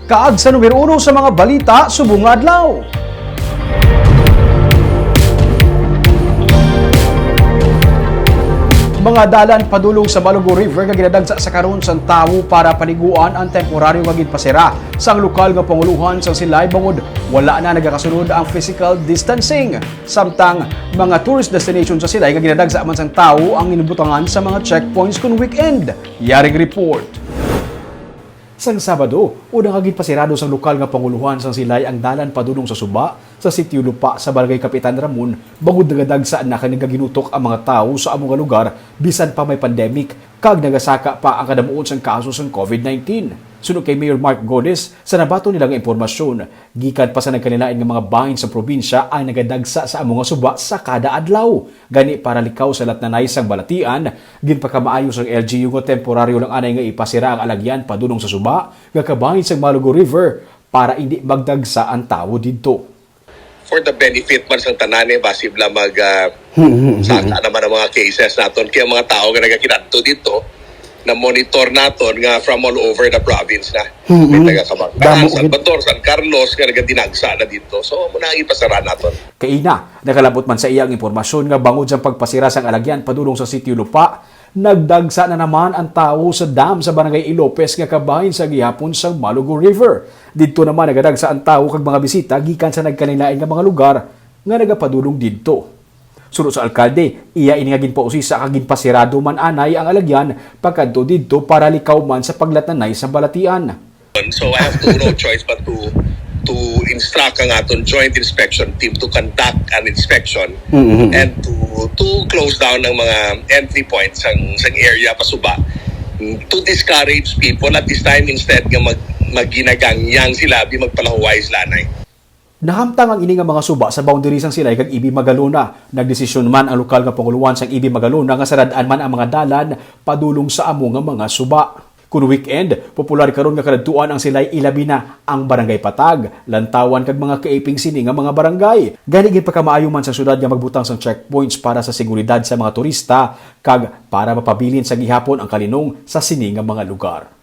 Kaag sa numero 1 sa mga balita subong nga adlaw. Mga dalan padulong sa Balogo River nga ginadagsa sa karon sang tawo para paniguan ang temporaryo nga ginpasira sang lokal nga panguluhan sang Silay bangod wala na nagakasunod ang physical distancing. Samtang mga tourist destination sa Silay nga ginadagsa man sang tawo ang inubutangan sa mga checkpoints kun weekend. Yaring report. Sang Sabado, unang agit pasirado sa lokal nga panguluhan sang Silay ang dalan padulong sa Suba sa Sitio Lupa sa Barangay Kapitan Ramon bangod nagadagsaan na nagaginutok ang mga tao sa among lugar bisan pa may pandemic kag nagasaka pa ang kadamuon sang kaso sang COVID-19. Sunod kay Mayor Mark Godes, sa nabato nilang impormasyon, gikan pa sa nagkanilain nga mga bahin sa probinsya ang nagadagsa sa among suba sa kada adlaw. Gani para likaw sa latnanay sang balatian, ginpakamaayos ang LGU nga temporaryo lang anay nga ipasira ang alagyan padulong sa suba nga kabahin sang Balogo River para hindi magdagsa ang tawo didto. For the benefit man sang tanane basib lang saka naman ang mga cases naton kaya mga tao nga nagakinadto dito na monitor naton nga from all over the province na. May taga Kabangkalan, Salvador, San Carlos nga nagadinagsa na dito. So muna ang ipasara naton. Kaina, nakalabot man sa iyang impormasyon nga bangod sa pagpasira sang alagyan padulong sa Sitio Lupa, nagdagsa na naman ang tao sa dam sa Barangay Ilopes nga kabahin sa gihapon sa Balogo River. Didto naman nagadagsa ang tao kag mga bisita gikan sa nagkanilain nga mga lugar nga nagapadulong didto. Sunod sa alkalde, iya ini nga ginpausisa kag ginpasirado man anay ang alagyan pagkadto didto para likaw man sa paglatanay sa balatian. So I have no choice but to instruct ang aton joint inspection team to conduct an inspection and to close down ang mga entry points sang area pasuba to discourage people at this time instead nga maginagangyang sila magpalahuway lanay. Nahamtang ang ini nga mga suba sa boundary sang Silay kag Ibi Magalona. Nagdesisyon man ang lokal nga panguluhan sang Ibi Magalona nga saradaan man ang mga dalan padulong sa amo nga mga suba. Kun weekend, popular karon nga kadtuan ang Silay ilabi na ang Barangay Patag, Lantawan kag mga kaiping sini nga mga barangay. Gani gid pagkamaayo man sa syudad nga magbutang sang checkpoints para sa seguridad sa mga turista kag para mapabilin sa gihapon ang kalinong sa sini nga mga lugar.